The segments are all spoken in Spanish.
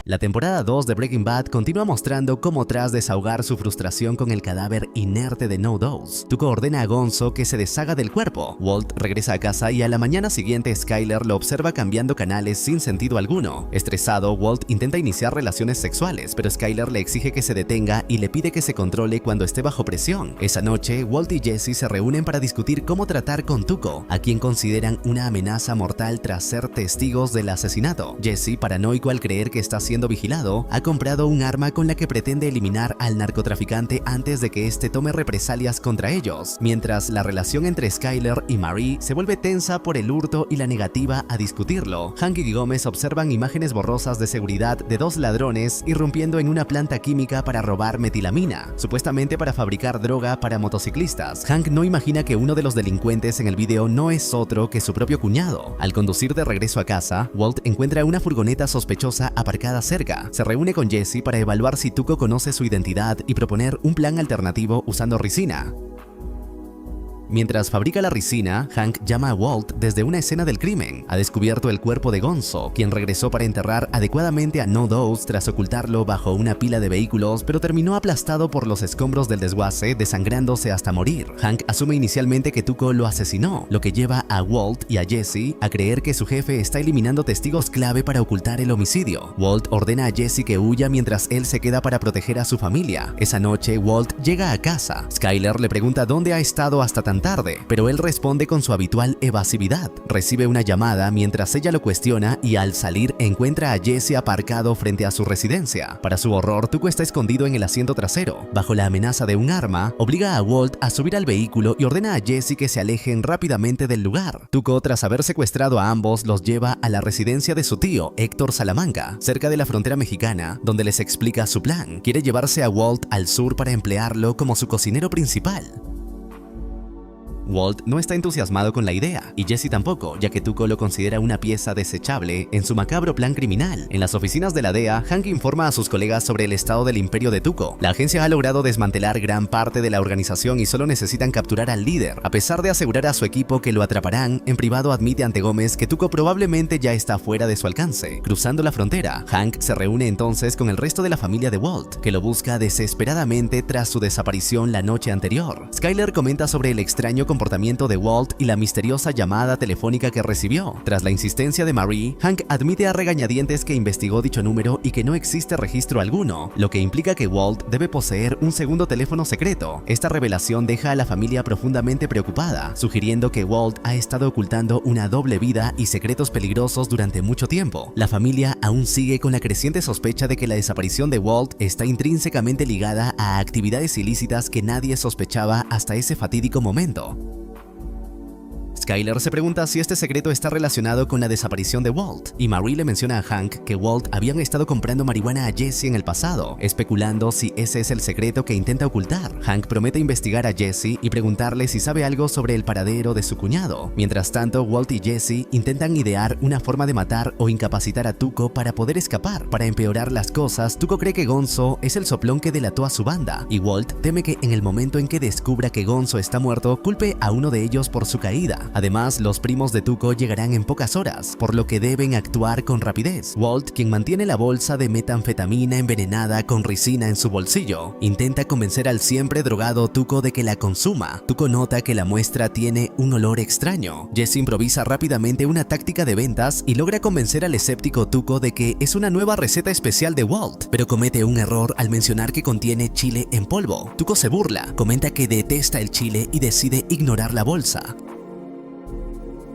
La temporada 2 de Breaking Bad continúa mostrando cómo tras desahogar su frustración con el cadáver inerte de No Dose, Tuco ordena a Gonzo que se deshaga del cuerpo. Walt regresa a casa y a la mañana siguiente Skyler lo observa cambiando canales sin sentido alguno. Estresado, Walt intenta iniciar relaciones sexuales, pero Skyler le exige que se detenga y le pide que se controle cuando esté bajo presión. Esa noche, Walt y Jesse se reúnen para discutir cómo tratar con Tuco, a quien consideran una amenaza mortal tras ser testigos del asesinato. Jesse, paranoico al creer que está siendo vigilado, ha comprado un arma con la que pretende eliminar al narcotraficante antes de que este tome represalias contra ellos, mientras la relación entre Skyler y Marie se vuelve tensa por el hurto y la negativa a discutirlo. Hank y Gómez observan imágenes borrosas de seguridad de dos ladrones irrumpiendo en una planta química para robar metilamina, supuestamente para fabricar droga para motociclistas. Hank no imagina que uno de los delincuentes en el video no es otro que su propio cuñado. Al conducir de regreso a casa, Walt encuentra una furgoneta sospechosa aparcada cerca. Se reúne con Jesse para evaluar si Tuco conoce su identidad y proponer un plan alternativo usando ricina. Mientras fabrica la ricina, Hank llama a Walt desde una escena del crimen. Ha descubierto el cuerpo de Gonzo, quien regresó para enterrar adecuadamente a No Dose tras ocultarlo bajo una pila de vehículos, pero terminó aplastado por los escombros del desguace, desangrándose hasta morir. Hank asume inicialmente que Tuco lo asesinó, lo que lleva a Walt y a Jesse a creer que su jefe está eliminando testigos clave para ocultar el homicidio. Walt ordena a Jesse que huya mientras él se queda para proteger a su familia. Esa noche, Walt llega a casa. Skyler le pregunta dónde ha estado hasta tan tarde, pero él responde con su habitual evasividad. Recibe una llamada mientras ella lo cuestiona y al salir encuentra a Jesse aparcado frente a su residencia. Para su horror, Tuco está escondido en el asiento trasero. Bajo la amenaza de un arma, obliga a Walt a subir al vehículo y ordena a Jesse que se alejen rápidamente del lugar. Tuco, tras haber secuestrado a ambos, los lleva a la residencia de su tío, Héctor Salamanca, cerca de la frontera mexicana, donde les explica su plan. Quiere llevarse a Walt al sur para emplearlo como su cocinero principal. Walt no está entusiasmado con la idea, y Jesse tampoco, ya que Tuco lo considera una pieza desechable en su macabro plan criminal. En las oficinas de la DEA, Hank informa a sus colegas sobre el estado del imperio de Tuco. La agencia ha logrado desmantelar gran parte de la organización y solo necesitan capturar al líder. A pesar de asegurar a su equipo que lo atraparán, en privado admite ante Gómez que Tuco probablemente ya está fuera de su alcance. Cruzando la frontera, Hank se reúne entonces con el resto de la familia de Walt, que lo busca desesperadamente tras su desaparición la noche anterior. Skyler comenta sobre el extraño comportamiento de Walt y la misteriosa llamada telefónica que recibió. Tras la insistencia de Marie, Hank admite a regañadientes que investigó dicho número y que no existe registro alguno, lo que implica que Walt debe poseer un segundo teléfono secreto. Esta revelación deja a la familia profundamente preocupada, sugiriendo que Walt ha estado ocultando una doble vida y secretos peligrosos durante mucho tiempo. La familia aún sigue con la creciente sospecha de que la desaparición de Walt está intrínsecamente ligada a actividades ilícitas que nadie sospechaba hasta ese fatídico momento. Skyler se pregunta si este secreto está relacionado con la desaparición de Walt, y Marie le menciona a Hank que Walt habían estado comprando marihuana a Jesse en el pasado, especulando si ese es el secreto que intenta ocultar. Hank promete investigar a Jesse y preguntarle si sabe algo sobre el paradero de su cuñado. Mientras tanto, Walt y Jesse intentan idear una forma de matar o incapacitar a Tuco para poder escapar. Para empeorar las cosas, Tuco cree que Gonzo es el soplón que delató a su banda, y Walt teme que en el momento en que descubra que Gonzo está muerto, culpe a uno de ellos por su caída. Además, los primos de Tuco llegarán en pocas horas, por lo que deben actuar con rapidez. Walt, quien mantiene la bolsa de metanfetamina envenenada con ricina en su bolsillo, intenta convencer al siempre drogado Tuco de que la consuma. Tuco nota que la muestra tiene un olor extraño. Jesse improvisa rápidamente una táctica de ventas y logra convencer al escéptico Tuco de que es una nueva receta especial de Walt, pero comete un error al mencionar que contiene chile en polvo. Tuco se burla, comenta que detesta el chile y decide ignorar la bolsa.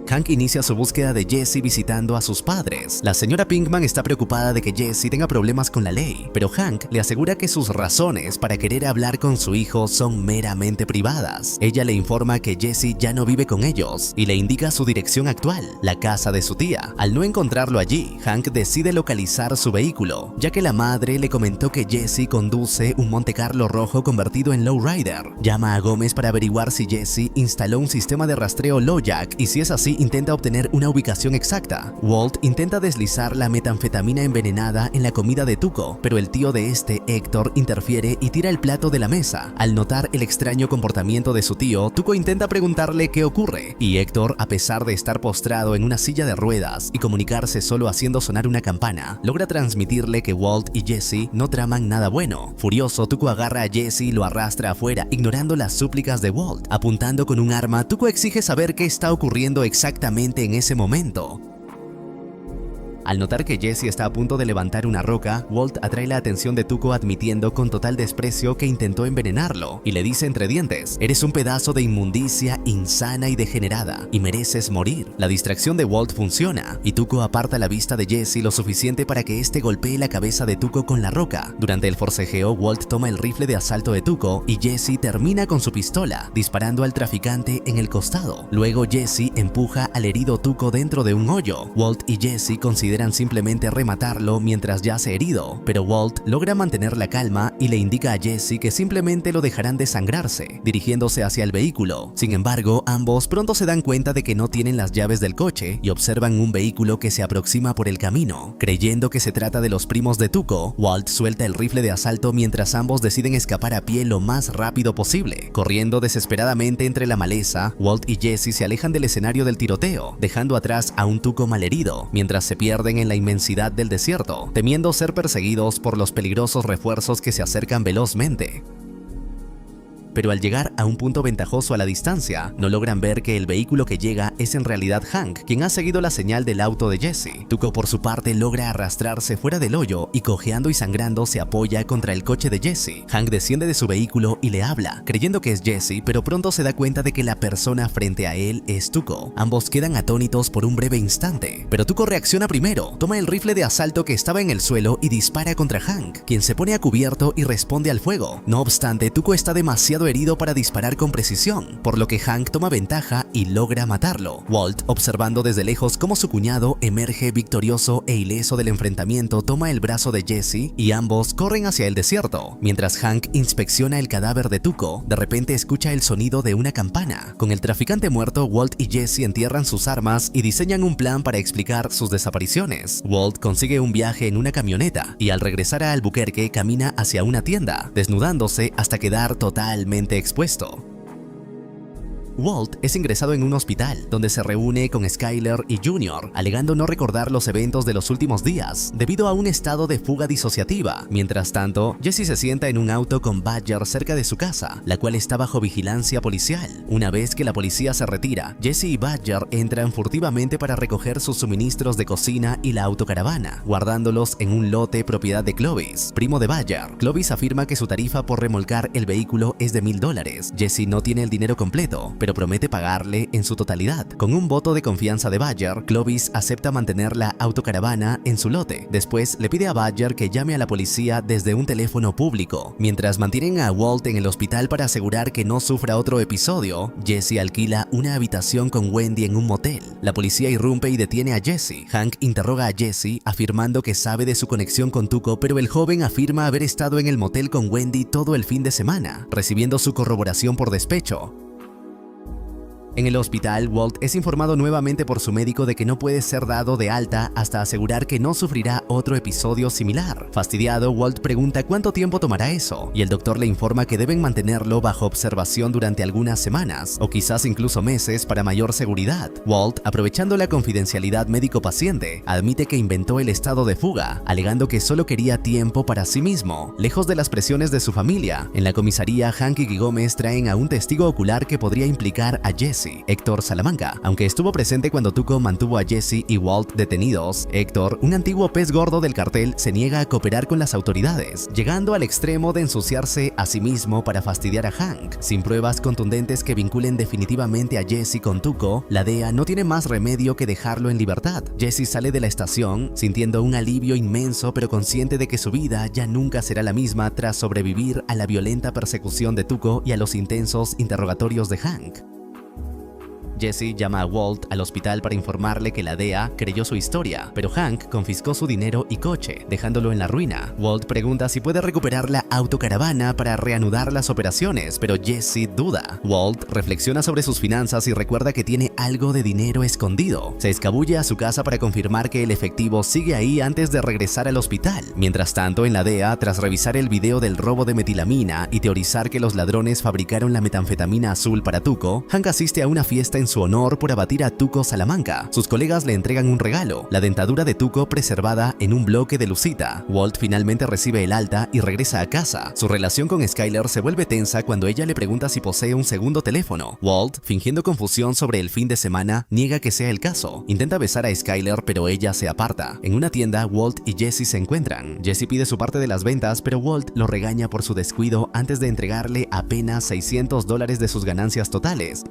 Hank inicia su búsqueda de Jesse visitando a sus padres. La señora Pinkman está preocupada de que Jesse tenga problemas con la ley, pero Hank le asegura que sus razones para querer hablar con su hijo son meramente privadas. Ella le informa que Jesse ya no vive con ellos y le indica su dirección actual, la casa de su tía. Al no encontrarlo allí, Hank decide localizar su vehículo, ya que la madre le comentó que Jesse conduce un Monte Carlo rojo convertido en lowrider. Llama a Gómez para averiguar si Jesse instaló un sistema de rastreo LoJack y si es así, intenta obtener una ubicación exacta. Walt intenta deslizar la metanfetamina envenenada en la comida de Tuco, pero el tío de este, Héctor, interfiere y tira el plato de la mesa. Al notar el extraño comportamiento de su tío, Tuco intenta preguntarle qué ocurre, y Héctor, a pesar de estar postrado en una silla de ruedas y comunicarse solo haciendo sonar una campana, logra transmitirle que Walt y Jesse no traman nada bueno. Furioso, Tuco agarra a Jesse y lo arrastra afuera, ignorando las súplicas de Walt. Apuntando con un arma, Tuco exige saber qué está ocurriendo exactamente en ese momento. Al notar que Jesse está a punto de levantar una roca, Walt atrae la atención de Tuco admitiendo con total desprecio que intentó envenenarlo y le dice entre dientes: "Eres un pedazo de inmundicia insana y degenerada y mereces morir". La distracción de Walt funciona y Tuco aparta la vista de Jesse lo suficiente para que este golpee la cabeza de Tuco con la roca. Durante el forcejeo, Walt toma el rifle de asalto de Tuco y Jesse termina con su pistola, disparando al traficante en el costado. Luego Jesse empuja al herido Tuco dentro de un hoyo. Walt y Jesse consideran simplemente rematarlo mientras yace herido, pero Walt logra mantener la calma y le indica a Jesse que simplemente lo dejarán desangrarse, dirigiéndose hacia el vehículo. Sin embargo, ambos pronto se dan cuenta de que no tienen las llaves del coche y observan un vehículo que se aproxima por el camino. Creyendo que se trata de los primos de Tuco, Walt suelta el rifle de asalto mientras ambos deciden escapar a pie lo más rápido posible. Corriendo desesperadamente entre la maleza, Walt y Jesse se alejan del escenario del tiroteo, dejando atrás a un Tuco malherido, mientras se pierden en la inmensidad del desierto, temiendo ser perseguidos por los peligrosos refuerzos que se acercan velozmente. Pero al llegar a un punto ventajoso a la distancia, no logran ver que el vehículo que llega es en realidad Hank, quien ha seguido la señal del auto de Jesse. Tuco por su parte logra arrastrarse fuera del hoyo y cojeando y sangrando se apoya contra el coche de Jesse. Hank desciende de su vehículo y le habla, creyendo que es Jesse, pero pronto se da cuenta de que la persona frente a él es Tuco. Ambos quedan atónitos por un breve instante, pero Tuco reacciona primero, toma el rifle de asalto que estaba en el suelo y dispara contra Hank, quien se pone a cubierto y responde al fuego. No obstante, Tuco está demasiado herido para disparar con precisión, por lo que Hank toma ventaja y logra matarlo. Walt, observando desde lejos cómo su cuñado emerge victorioso e ileso del enfrentamiento, toma el brazo de Jesse y ambos corren hacia el desierto. Mientras Hank inspecciona el cadáver de Tuco, de repente escucha el sonido de una campana. Con el traficante muerto, Walt y Jesse entierran sus armas y diseñan un plan para explicar sus desapariciones. Walt consigue un viaje en una camioneta y al regresar a Albuquerque camina hacia una tienda, desnudándose hasta quedar totalmente expuesto. Walt es ingresado en un hospital, donde se reúne con Skyler y Junior, alegando no recordar los eventos de los últimos días, debido a un estado de fuga disociativa. Mientras tanto, Jesse se sienta en un auto con Badger cerca de su casa, la cual está bajo vigilancia policial. Una vez que la policía se retira, Jesse y Badger entran furtivamente para recoger sus suministros de cocina y la autocaravana, guardándolos en un lote propiedad de Clovis, primo de Badger. Clovis afirma que su tarifa por remolcar el vehículo es de $1000. Jesse no tiene el dinero completo, pero promete pagarle en su totalidad. Con un voto de confianza de Badger, Clovis acepta mantener la autocaravana en su lote. Después le pide a Badger que llame a la policía desde un teléfono público. Mientras mantienen a Walt en el hospital para asegurar que no sufra otro episodio, Jesse alquila una habitación con Wendy en un motel. La policía irrumpe y detiene a Jesse. Hank interroga a Jesse, afirmando que sabe de su conexión con Tuco, pero el joven afirma haber estado en el motel con Wendy todo el fin de semana, recibiendo su corroboración por despecho. En el hospital, Walt es informado nuevamente por su médico de que no puede ser dado de alta hasta asegurar que no sufrirá otro episodio similar. Fastidiado, Walt pregunta cuánto tiempo tomará eso, y el doctor le informa que deben mantenerlo bajo observación durante algunas semanas, o quizás incluso meses para mayor seguridad. Walt, aprovechando la confidencialidad médico-paciente, admite que inventó el estado de fuga, alegando que solo quería tiempo para sí mismo, lejos de las presiones de su familia. En la comisaría, Hank y Gómez traen a un testigo ocular que podría implicar a Jesse, Héctor Salamanca. Aunque estuvo presente cuando Tuco mantuvo a Jesse y Walt detenidos, Héctor, un antiguo pez gordo del cartel, se niega a cooperar con las autoridades, llegando al extremo de ensuciarse a sí mismo para fastidiar a Hank. Sin pruebas contundentes que vinculen definitivamente a Jesse con Tuco, la DEA no tiene más remedio que dejarlo en libertad. Jesse sale de la estación sintiendo un alivio inmenso, pero consciente de que su vida ya nunca será la misma tras sobrevivir a la violenta persecución de Tuco y a los intensos interrogatorios de Hank. Jesse llama a Walt al hospital para informarle que la DEA creyó su historia, pero Hank confiscó su dinero y coche, dejándolo en la ruina. Walt pregunta si puede recuperar la autocaravana para reanudar las operaciones, pero Jesse duda. Walt reflexiona sobre sus finanzas y recuerda que tiene algo de dinero escondido. Se escabulle a su casa para confirmar que el efectivo sigue ahí antes de regresar al hospital. Mientras tanto, en la DEA, tras revisar el video del robo de metilamina y teorizar que los ladrones fabricaron la metanfetamina azul para Tuco, Hank asiste a una fiesta en su honor por abatir a Tuco Salamanca. Sus colegas le entregan un regalo, la dentadura de Tuco preservada en un bloque de lucita. Walt finalmente recibe el alta y regresa a casa. Su relación con Skyler se vuelve tensa cuando ella le pregunta si posee un segundo teléfono. Walt, fingiendo confusión sobre el fin de semana, niega que sea el caso. Intenta besar a Skyler, pero ella se aparta. En una tienda, Walt y Jesse se encuentran. Jesse pide su parte de las ventas, pero Walt lo regaña por su descuido antes de entregarle apenas $600 de sus ganancias totales.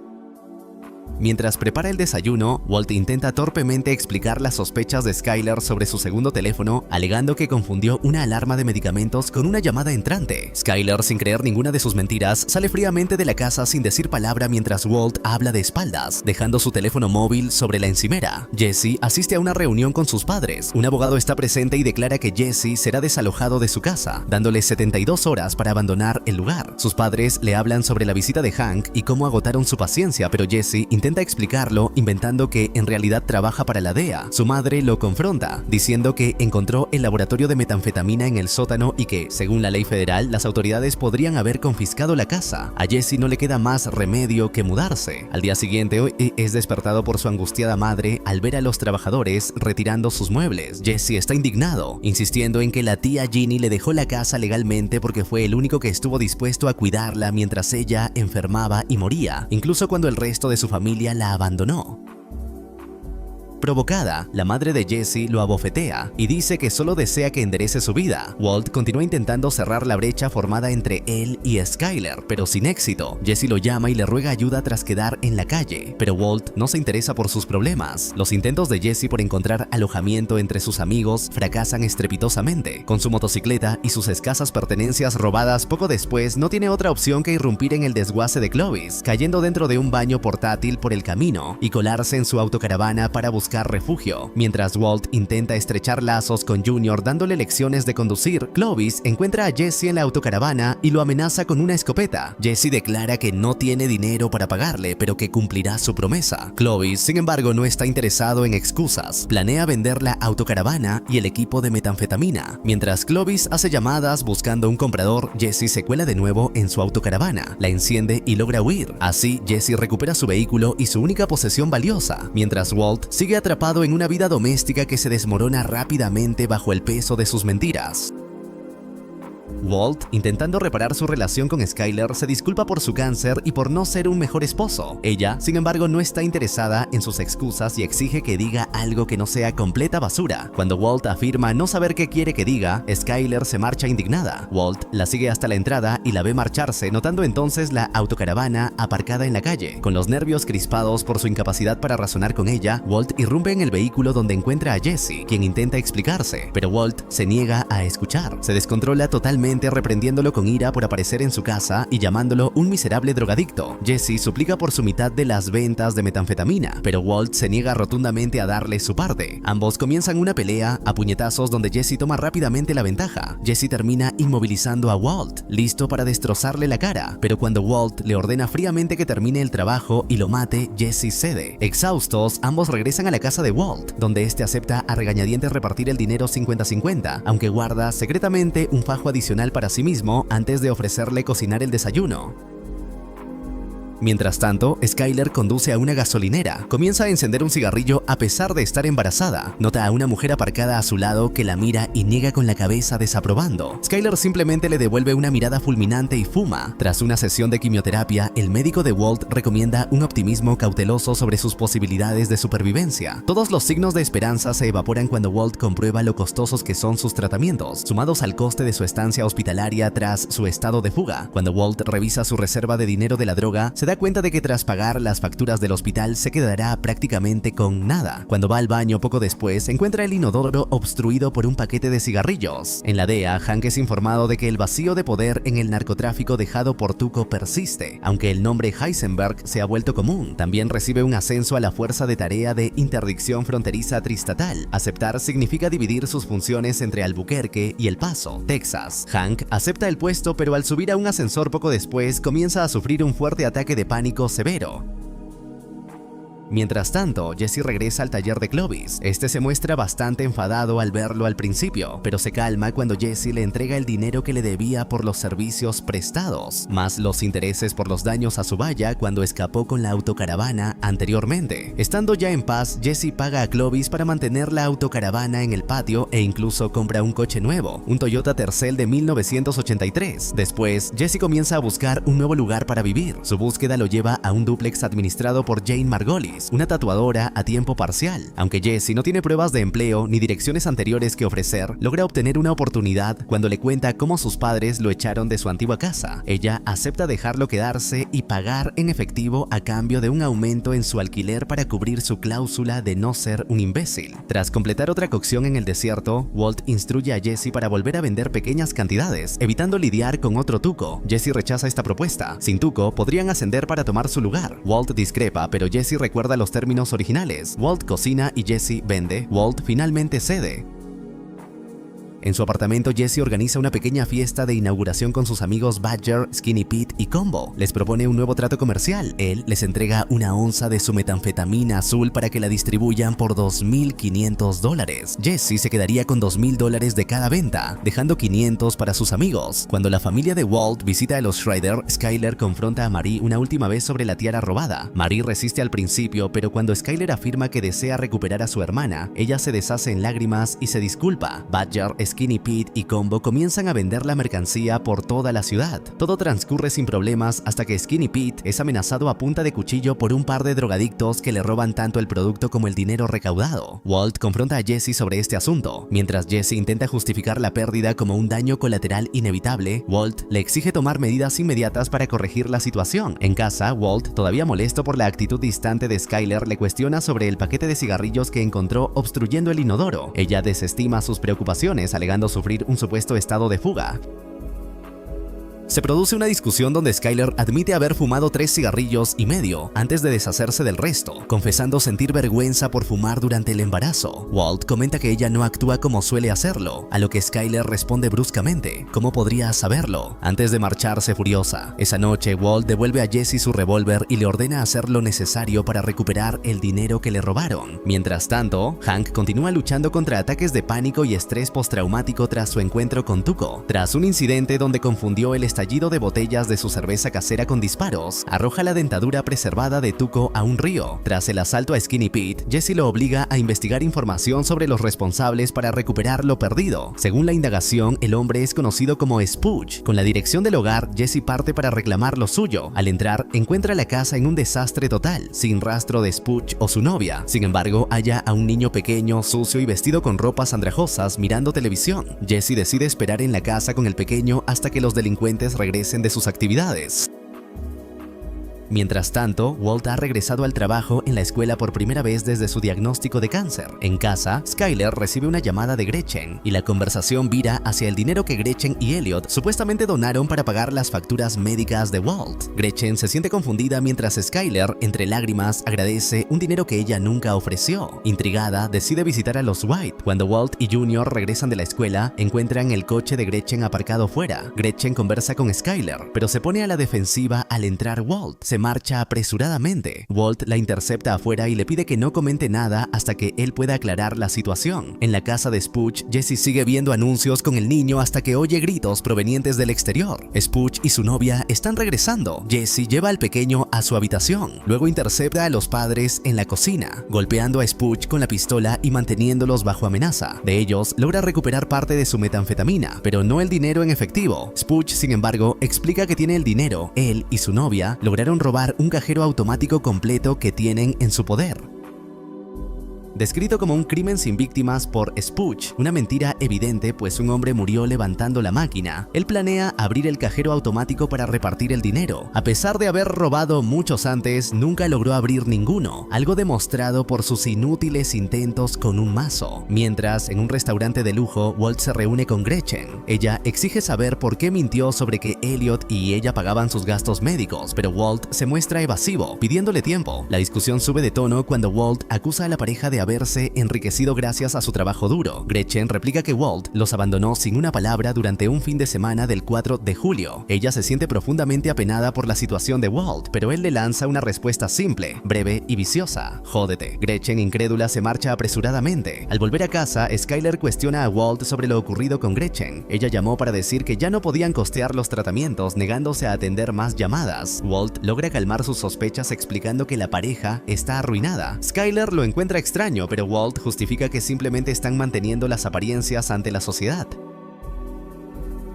Mientras prepara el desayuno, Walt intenta torpemente explicar las sospechas de Skyler sobre su segundo teléfono, alegando que confundió una alarma de medicamentos con una llamada entrante. Skyler, sin creer ninguna de sus mentiras, sale fríamente de la casa sin decir palabra mientras Walt habla de espaldas, dejando su teléfono móvil sobre la encimera. Jesse asiste a una reunión con sus padres. Un abogado está presente y declara que Jesse será desalojado de su casa, dándole 72 horas para abandonar el lugar. Sus padres le hablan sobre la visita de Hank y cómo agotaron su paciencia, pero Jesse intenta explicarlo inventando que en realidad trabaja para la DEA. Su madre lo confronta, diciendo que encontró el laboratorio de metanfetamina en el sótano y que, según la ley federal, las autoridades podrían haber confiscado la casa. A Jesse no le queda más remedio que mudarse. Al día siguiente, es despertado por su angustiada madre al ver a los trabajadores retirando sus muebles. Jesse está indignado, insistiendo en que la tía Ginny le dejó la casa legalmente porque fue el único que estuvo dispuesto a cuidarla mientras ella enfermaba y moría, incluso cuando el resto de su familia la abandonó. Provocada, la madre de Jesse lo abofetea y dice que solo desea que enderece su vida. Walt continúa intentando cerrar la brecha formada entre él y Skyler, pero sin éxito. Jesse lo llama y le ruega ayuda tras quedar en la calle, pero Walt no se interesa por sus problemas. Los intentos de Jesse por encontrar alojamiento entre sus amigos fracasan estrepitosamente. Con su motocicleta y sus escasas pertenencias robadas poco después, no tiene otra opción que irrumpir en el desguace de Clovis, cayendo dentro de un baño portátil por el camino y colarse en su autocaravana para buscar refugio. Mientras Walt intenta estrechar lazos con Junior dándole lecciones de conducir, Clovis encuentra a Jesse en la autocaravana y lo amenaza con una escopeta. Jesse declara que no tiene dinero para pagarle, pero que cumplirá su promesa. Clovis, sin embargo, no está interesado en excusas. Planea vender la autocaravana y el equipo de metanfetamina. Mientras Clovis hace llamadas buscando un comprador, Jesse se cuela de nuevo en su autocaravana, la enciende y logra huir. Así, Jesse recupera su vehículo y su única posesión valiosa, mientras Walt sigue atrapado en una vida doméstica que se desmorona rápidamente bajo el peso de sus mentiras. Walt, intentando reparar su relación con Skyler, se disculpa por su cáncer y por no ser un mejor esposo. Ella, sin embargo, no está interesada en sus excusas y exige que diga algo que no sea completa basura. Cuando Walt afirma no saber qué quiere que diga, Skyler se marcha indignada. Walt la sigue hasta la entrada y la ve marcharse, notando entonces la autocaravana aparcada en la calle. Con los nervios crispados por su incapacidad para razonar con ella, Walt irrumpe en el vehículo donde encuentra a Jesse, quien intenta explicarse, pero Walt se niega a escuchar. Se descontrola totalmente, reprendiéndolo con ira por aparecer en su casa y llamándolo un miserable drogadicto. Jesse suplica por su mitad de las ventas de metanfetamina, pero Walt se niega rotundamente a darle su parte. Ambos comienzan una pelea a puñetazos donde Jesse toma rápidamente la ventaja. Jesse termina inmovilizando a Walt, listo para destrozarle la cara, pero cuando Walt le ordena fríamente que termine el trabajo y lo mate, Jesse cede. Exhaustos, ambos regresan a la casa de Walt, donde este acepta a regañadientes repartir el dinero 50-50, aunque guarda secretamente un fajo adicional para sí mismo antes de ofrecerle cocinar el desayuno. Mientras tanto, Skyler conduce a una gasolinera. Comienza a encender un cigarrillo a pesar de estar embarazada. Nota a una mujer aparcada a su lado que la mira y niega con la cabeza desaprobando. Skyler simplemente le devuelve una mirada fulminante y fuma. Tras una sesión de quimioterapia, el médico de Walt recomienda un optimismo cauteloso sobre sus posibilidades de supervivencia. Todos los signos de esperanza se evaporan cuando Walt comprueba lo costosos que son sus tratamientos, sumados al coste de su estancia hospitalaria tras su estado de fuga. Cuando Walt revisa su reserva de dinero de la droga, se se da cuenta de que tras pagar las facturas del hospital se quedará prácticamente con nada. Cuando va al baño poco después, encuentra el inodoro obstruido por un paquete de cigarrillos. En la DEA, Hank es informado de que el vacío de poder en el narcotráfico dejado por Tuco persiste, aunque el nombre Heisenberg se ha vuelto común. También recibe un ascenso a la fuerza de tarea de interdicción fronteriza tristatal. Aceptar significa dividir sus funciones entre Albuquerque y El Paso, Texas. Hank acepta el puesto, pero al subir a un ascensor poco después comienza a sufrir un fuerte ataque de pánico severo. Mientras tanto, Jesse regresa al taller de Clovis. Este se muestra bastante enfadado al verlo al principio, pero se calma cuando Jesse le entrega el dinero que le debía por los servicios prestados, más los intereses por los daños a su valla cuando escapó con la autocaravana anteriormente. Estando ya en paz, Jesse paga a Clovis para mantener la autocaravana en el patio e incluso compra un coche nuevo, un Toyota Tercel de 1983. Después, Jesse comienza a buscar un nuevo lugar para vivir. Su búsqueda lo lleva a un dúplex administrado por Jane Margolis, una tatuadora a tiempo parcial. Aunque Jesse no tiene pruebas de empleo ni direcciones anteriores que ofrecer, logra obtener una oportunidad cuando le cuenta cómo sus padres lo echaron de su antigua casa. Ella acepta dejarlo quedarse y pagar en efectivo a cambio de un aumento en su alquiler para cubrir su cláusula de no ser un imbécil. Tras completar otra cocción en el desierto, Walt instruye a Jesse para volver a vender pequeñas cantidades, evitando lidiar con otro Tuco. Jesse rechaza esta propuesta. Sin Tuco, podrían ascender para tomar su lugar. Walt discrepa, pero Jesse recuerda los términos originales. Walt cocina y Jesse vende. Walt finalmente cede. En su apartamento, Jesse organiza una pequeña fiesta de inauguración con sus amigos Badger, Skinny Pete y Combo. Les propone un nuevo trato comercial. Él les entrega una onza de su metanfetamina azul para que la distribuyan por $2,500. Jesse se quedaría con $2,000 de cada venta, dejando 500 para sus amigos. Cuando la familia de Walt visita a los Schrader, Skyler confronta a Marie una última vez sobre la tiara robada. Marie resiste al principio, pero cuando Skyler afirma que desea recuperar a su hermana, ella se deshace en lágrimas y se disculpa. Badger, Skinny Pete y Combo comienzan a vender la mercancía por toda la ciudad. Todo transcurre sin problemas hasta que Skinny Pete es amenazado a punta de cuchillo por un par de drogadictos que le roban tanto el producto como el dinero recaudado. Walt confronta a Jesse sobre este asunto. Mientras Jesse intenta justificar la pérdida como un daño colateral inevitable, Walt le exige tomar medidas inmediatas para corregir la situación. En casa, Walt, todavía molesto por la actitud distante de Skyler, le cuestiona sobre el paquete de cigarrillos que encontró obstruyendo el inodoro. Ella desestima sus preocupaciones, alegando sufrir un supuesto estado de fuga. Se produce una discusión donde Skyler admite haber fumado 3 cigarrillos y medio antes de deshacerse del resto, confesando sentir vergüenza por fumar durante el embarazo. Walt comenta que ella no actúa como suele hacerlo, a lo que Skyler responde bruscamente: ¿cómo podría saberlo?, antes de marcharse furiosa. Esa noche, Walt devuelve a Jesse su revólver y le ordena hacer lo necesario para recuperar el dinero que le robaron. Mientras tanto, Hank continúa luchando contra ataques de pánico y estrés postraumático tras su encuentro con Tuco. Tras un incidente donde confundió el estallido de botellas de su cerveza casera con disparos, arroja la dentadura preservada de Tuco a un río. Tras el asalto a Skinny Pete, Jesse lo obliga a investigar información sobre los responsables para recuperar lo perdido. Según la indagación, el hombre es conocido como Spooch. Con la dirección del hogar, Jesse parte para reclamar lo suyo. Al entrar, encuentra la casa en un desastre total, sin rastro de Spooch o su novia. Sin embargo, halla a un niño pequeño, sucio y vestido con ropas andrajosas mirando televisión. Jesse decide esperar en la casa con el pequeño hasta que los delincuentes regresen de sus actividades. Mientras tanto, Walt ha regresado al trabajo en la escuela por primera vez desde su diagnóstico de cáncer. En casa, Skyler recibe una llamada de Gretchen y la conversación vira hacia el dinero que Gretchen y Elliot supuestamente donaron para pagar las facturas médicas de Walt. Gretchen se siente confundida mientras Skyler, entre lágrimas, agradece un dinero que ella nunca ofreció. Intrigada, decide visitar a los White. Cuando Walt y Junior regresan de la escuela, encuentran el coche de Gretchen aparcado fuera. Gretchen conversa con Skyler, pero se pone a la defensiva al entrar Walt. Se marcha apresuradamente. Walt la intercepta afuera y le pide que no comente nada hasta que él pueda aclarar la situación. En la casa de Spooch, Jesse sigue viendo anuncios con el niño hasta que oye gritos provenientes del exterior. Spooch y su novia están regresando. Jesse lleva al pequeño a su habitación. Luego intercepta a los padres en la cocina, golpeando a Spooch con la pistola y manteniéndolos bajo amenaza. De ellos, logra recuperar parte de su metanfetamina, pero no el dinero en efectivo. Spooch, sin embargo, explica que tiene el dinero. Él y su novia lograron robar un cajero automático completo que tienen en su poder. Descrito como un crimen sin víctimas por Spooch, una mentira evidente pues un hombre murió levantando la máquina. Él planea abrir el cajero automático para repartir el dinero. A pesar de haber robado muchos antes, nunca logró abrir ninguno, algo demostrado por sus inútiles intentos con un mazo. Mientras, en un restaurante de lujo, Walt se reúne con Gretchen. Ella exige saber por qué mintió sobre que Elliot y ella pagaban sus gastos médicos, pero Walt se muestra evasivo, pidiéndole tiempo. La discusión sube de tono cuando Walt acusa a la pareja de haberse enriquecido gracias a su trabajo duro. Gretchen replica que Walt los abandonó sin una palabra durante un fin de semana del 4 de julio. Ella se siente profundamente apenada por la situación de Walt, pero él le lanza una respuesta simple, breve y viciosa: jódete. Gretchen, incrédula, se marcha apresuradamente. Al volver a casa, Skyler cuestiona a Walt sobre lo ocurrido con Gretchen. Ella llamó para decir que ya no podían costear los tratamientos, negándose a atender más llamadas. Walt logra calmar sus sospechas explicando que la pareja está arruinada. Skyler lo encuentra extraño, pero Walt justifica que simplemente están manteniendo las apariencias ante la sociedad.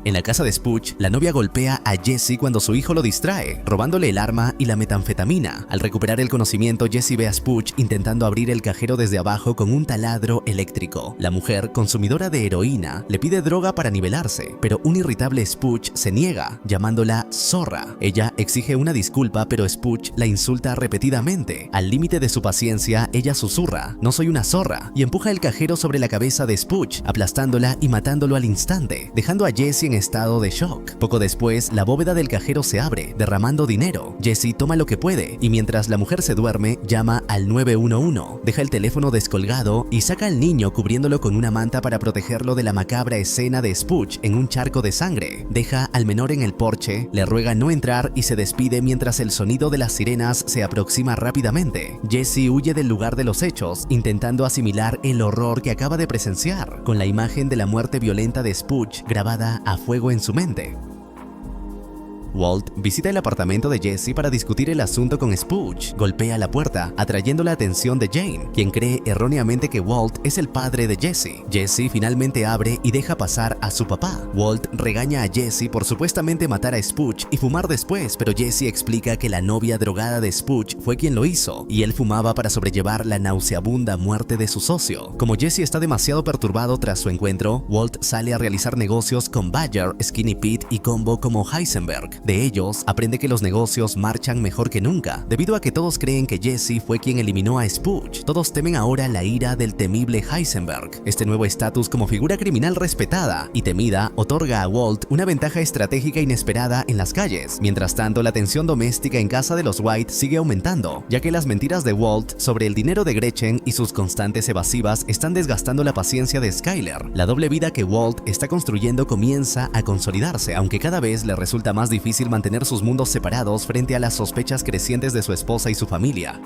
En la casa de Spooch, la novia golpea a Jesse cuando su hijo lo distrae, robándole el arma y la metanfetamina. Al recuperar el conocimiento, Jesse ve a Spooch intentando abrir el cajero desde abajo con un taladro eléctrico. La mujer, consumidora de heroína, le pide droga para nivelarse, pero un irritable Spooch se niega, llamándola zorra. Ella exige una disculpa, pero Spooch la insulta repetidamente. Al límite de su paciencia, ella susurra: "No soy una zorra", y empuja el cajero sobre la cabeza de Spooch, aplastándola y matándolo al instante, dejando a Jesse en estado de shock. Poco después, la bóveda del cajero se abre, derramando dinero. Jesse toma lo que puede y mientras la mujer se duerme, llama al 911, deja el teléfono descolgado y saca al niño cubriéndolo con una manta para protegerlo de la macabra escena de Spooch en un charco de sangre. Deja al menor en el porche, le ruega no entrar y se despide mientras el sonido de las sirenas se aproxima rápidamente. Jesse huye del lugar de los hechos, intentando asimilar el horror que acaba de presenciar, con la imagen de la muerte violenta de Spooch grabada a fuego en su mente. Walt visita el apartamento de Jesse para discutir el asunto con Spooch. Golpea la puerta, atrayendo la atención de Jane, quien cree erróneamente que Walt es el padre de Jesse. Jesse finalmente abre y deja pasar a su papá. Walt regaña a Jesse por supuestamente matar a Spooch y fumar después, pero Jesse explica que la novia drogada de Spooch fue quien lo hizo, y él fumaba para sobrellevar la nauseabunda muerte de su socio. Como Jesse está demasiado perturbado tras su encuentro, Walt sale a realizar negocios con Badger, Skinny Pete y Combo como Heisenberg. De ellos, aprende que los negocios marchan mejor que nunca, debido a que todos creen que Jesse fue quien eliminó a Spooch. Todos temen ahora la ira del temible Heisenberg. Este nuevo estatus como figura criminal respetada y temida otorga a Walt una ventaja estratégica inesperada en las calles. Mientras tanto, la tensión doméstica en casa de los White sigue aumentando, ya que las mentiras de Walt sobre el dinero de Gretchen y sus constantes evasivas están desgastando la paciencia de Skyler. La doble vida que Walt está construyendo comienza a consolidarse, aunque cada vez le resulta más difícil mantener sus mundos separados frente a las sospechas crecientes de su esposa y su familia.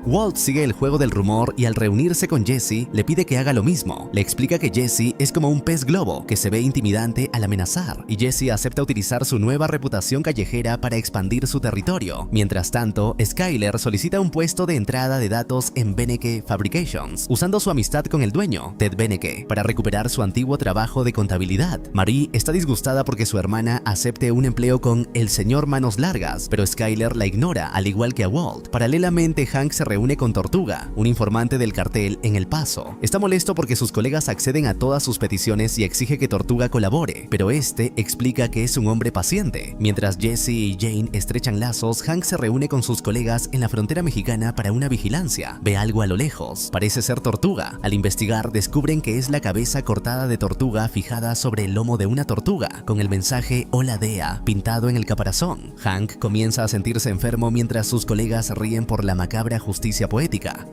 Walt sigue el juego del rumor y al reunirse con Jesse le pide que haga lo mismo. Le explica que Jesse es como un pez globo que se ve intimidante al amenazar, y Jesse acepta utilizar su nueva reputación callejera para expandir su territorio. Mientras tanto, Skyler solicita un puesto de entrada de datos en Beneke Fabrications, usando su amistad con el dueño, Ted Beneke, para recuperar su antiguo trabajo de contabilidad. Marie está disgustada porque su hermana acepte un empleo con el señor Manos Largas, pero Skyler la ignora, al igual que a Walt. Paralelamente, Hank se reúne con Tortuga, un informante del cartel en El Paso. Está molesto porque sus colegas acceden a todas sus peticiones y exige que Tortuga colabore, pero este explica que es un hombre paciente. Mientras Jesse y Jane estrechan lazos, Hank se reúne con sus colegas en la frontera mexicana para una vigilancia. Ve algo a lo lejos, parece ser Tortuga. Al investigar, descubren que es la cabeza cortada de Tortuga fijada sobre el lomo de una tortuga, con el mensaje "Hola Dea" pintado en el caparazón. Hank comienza a sentirse enfermo mientras sus colegas ríen por la macabra justicia poética.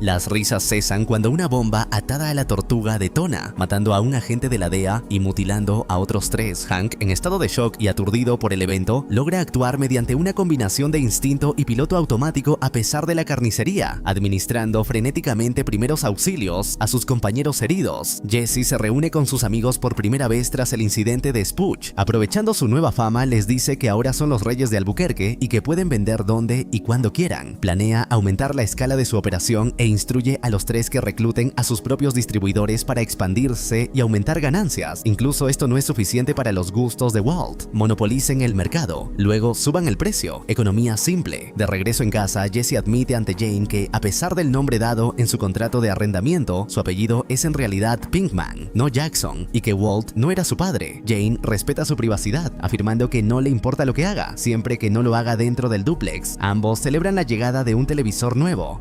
Las risas cesan cuando una bomba atada a la tortuga detona, matando a un agente de la DEA y mutilando a otros 3. Hank, en estado de shock y aturdido por el evento, logra actuar mediante una combinación de instinto y piloto automático a pesar de la carnicería, administrando frenéticamente primeros auxilios a sus compañeros heridos. Jesse se reúne con sus amigos por primera vez tras el incidente de Spooch. Aprovechando su nueva fama, les dice que ahora son los reyes de Albuquerque y que pueden vender donde y cuando quieran. Planea aumentar la escala de su operación e instruye a los tres que recluten a sus propios distribuidores para expandirse y aumentar ganancias. Incluso esto no es suficiente para los gustos de Walt. Monopolicen el mercado, luego suban el precio. Economía simple. De regreso en casa, Jesse admite ante Jane que, a pesar del nombre dado en su contrato de arrendamiento, su apellido es en realidad Pinkman, no Jackson, y que Walt no era su padre. Jane respeta su privacidad, afirmando que no le importa lo que haga, siempre que no lo haga dentro del dúplex. Ambos celebran la llegada de un televisor nuevo.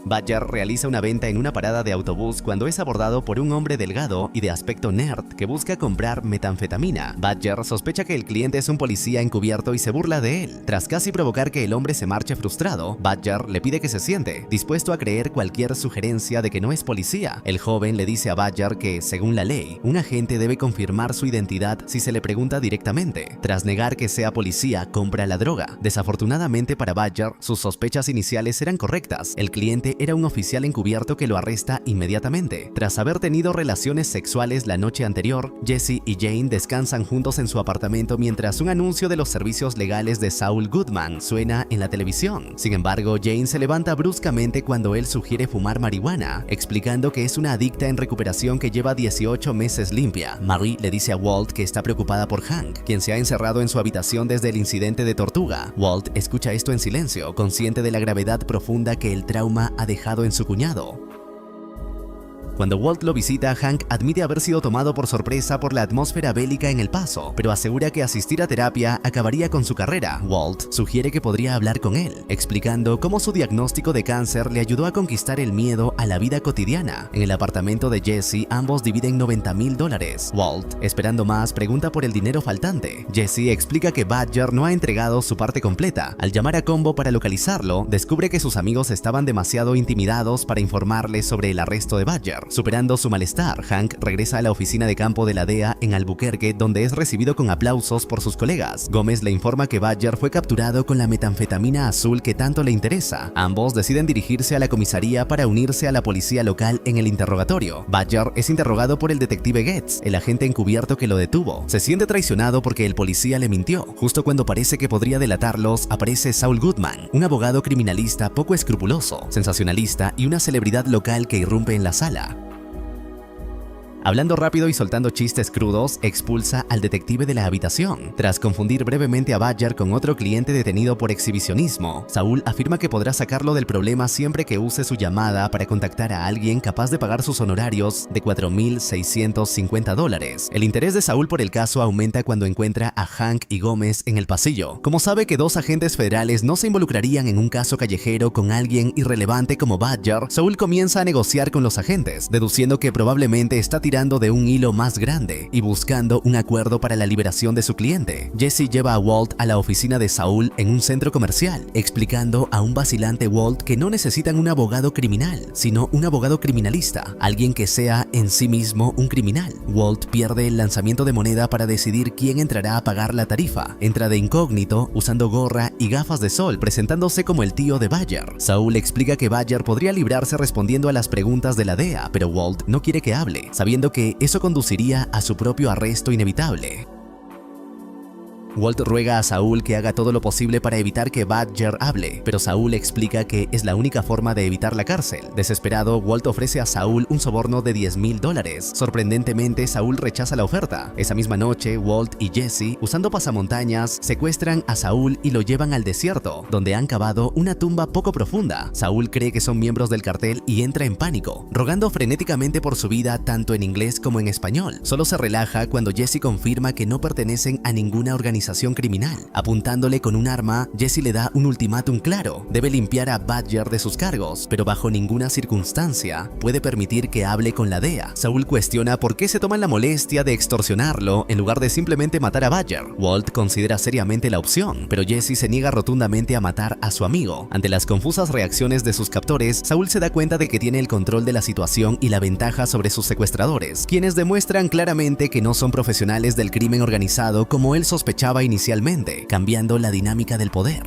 Badger realiza una venta en una parada de autobús cuando es abordado por un hombre delgado y de aspecto nerd que busca comprar metanfetamina. Badger sospecha que el cliente es un policía encubierto y se burla de él. Tras casi provocar que el hombre se marche frustrado, Badger le pide que se siente, dispuesto a creer cualquier sugerencia de que no es policía. El joven le dice a Badger que, según la ley, un agente debe confirmar su identidad si se le pregunta directamente. Tras negar que sea policía, compra la droga. Desafortunadamente para Badger, sus sospechas iniciales eran correctas. El cliente era un oficial encubierto que lo arresta inmediatamente. Tras haber tenido relaciones sexuales la noche anterior, Jesse y Jane descansan juntos en su apartamento mientras un anuncio de los servicios legales de Saul Goodman suena en la televisión. Sin embargo, Jane se levanta bruscamente cuando él sugiere fumar marihuana, explicando que es una adicta en recuperación que lleva 18 meses limpia. Marie le dice a Walt que está preocupada por Hank, quien se ha encerrado en su habitación desde el incidente de Tortuga. Walt escucha esto en silencio, consciente de la gravedad profunda que el trauma ha dejado en su cuñado. Cuando Walt lo visita, Hank admite haber sido tomado por sorpresa por la atmósfera bélica en El Paso, pero asegura que asistir a terapia acabaría con su carrera. Walt sugiere que podría hablar con él, explicando cómo su diagnóstico de cáncer le ayudó a conquistar el miedo a la vida cotidiana. En el apartamento de Jesse, ambos dividen $90,000. Walt, esperando más, pregunta por el dinero faltante. Jesse explica que Badger no ha entregado su parte completa. Al llamar a Combo para localizarlo, descubre que sus amigos estaban demasiado intimidados para informarle sobre el arresto de Badger. Superando su malestar, Hank regresa a la oficina de campo de la DEA en Albuquerque, donde es recibido con aplausos por sus colegas. Gómez le informa que Badger fue capturado con la metanfetamina azul que tanto le interesa. Ambos deciden dirigirse a la comisaría para unirse a la policía local en el interrogatorio. Badger es interrogado por el detective Getz, el agente encubierto que lo detuvo. Se siente traicionado porque el policía le mintió. Justo cuando parece que podría delatarlos, aparece Saul Goodman, un abogado criminalista poco escrupuloso, sensacionalista y una celebridad local que irrumpe en la sala. Hablando rápido y soltando chistes crudos, expulsa al detective de la habitación. Tras confundir brevemente a Badger con otro cliente detenido por exhibicionismo, Saul afirma que podrá sacarlo del problema siempre que use su llamada para contactar a alguien capaz de pagar sus honorarios de $4,650. El interés de Saul por el caso aumenta cuando encuentra a Hank y Gómez en el pasillo. Como sabe que dos agentes federales no se involucrarían en un caso callejero con alguien irrelevante como Badger, Saul comienza a negociar con los agentes, deduciendo que probablemente está tirando de un hilo más grande y buscando un acuerdo para la liberación de su cliente. Jesse lleva a Walt a la oficina de Saul en un centro comercial, explicando a un vacilante Walt que no necesitan un abogado criminal, sino un abogado criminalista, alguien que sea en sí mismo un criminal. Walt pierde el lanzamiento de moneda para decidir quién entrará a pagar la tarifa. Entra de incógnito, usando gorra y gafas de sol, presentándose como el tío de Badger. Saul explica que Badger podría librarse respondiendo a las preguntas de la DEA, pero Walt no quiere que hable, sabiendo que eso conduciría a su propio arresto inevitable. Walt ruega a Saul que haga todo lo posible para evitar que Badger hable, pero Saul explica que es la única forma de evitar la cárcel. Desesperado, Walt ofrece a Saul un soborno de $10,000. Sorprendentemente, Saul rechaza la oferta. Esa misma noche, Walt y Jesse, usando pasamontañas, secuestran a Saul y lo llevan al desierto, donde han cavado una tumba poco profunda. Saul cree que son miembros del cartel y entra en pánico, rogando frenéticamente por su vida tanto en inglés como en español. Solo se relaja cuando Jesse confirma que no pertenecen a ninguna organización criminal. Apuntándole con un arma, Jesse le da un ultimátum claro: debe limpiar a Badger de sus cargos, pero bajo ninguna circunstancia puede permitir que hable con la DEA. Saul cuestiona por qué se toman la molestia de extorsionarlo en lugar de simplemente matar a Badger. Walt considera seriamente la opción, pero Jesse se niega rotundamente a matar a su amigo. Ante las confusas reacciones de sus captores, Saul se da cuenta de que tiene el control de la situación y la ventaja sobre sus secuestradores, quienes demuestran claramente que no son profesionales del crimen organizado como él sospechaba inicialmente, cambiando la dinámica del poder.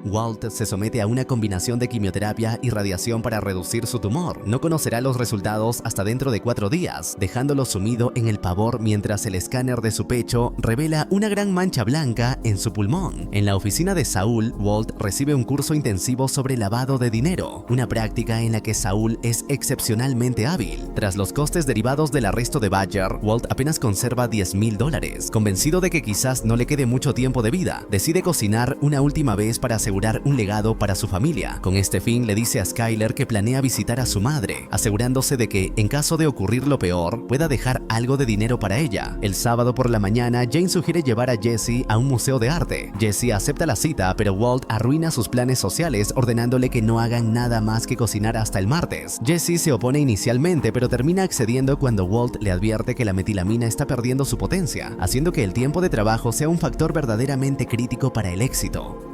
Walt se somete a una combinación de quimioterapia y radiación para reducir su tumor. No conocerá los resultados hasta dentro de 4 días, dejándolo sumido en el pavor mientras el escáner de su pecho revela una gran mancha blanca en su pulmón. En la oficina de Saul, Walt recibe un curso intensivo sobre lavado de dinero, una práctica en la que Saul es excepcionalmente hábil. Tras los costes derivados del arresto de Badger, Walt apenas conserva $10,000. Convencido de que quizás no le quede mucho tiempo de vida, decide cocinar una última vez para asegurar un legado para su familia. Con este fin, le dice a Skyler que planea visitar a su madre, asegurándose de que, en caso de ocurrir lo peor, pueda dejar algo de dinero para ella. El sábado por la mañana, Jane sugiere llevar a Jesse a un museo de arte. Jesse acepta la cita, pero Walt arruina sus planes sociales ordenándole que no hagan nada más que cocinar hasta el martes. Jesse se opone inicialmente, pero termina accediendo cuando Walt le advierte que la metilamina está perdiendo su potencia, haciendo que el tiempo de trabajo sea un factor verdaderamente crítico para el éxito.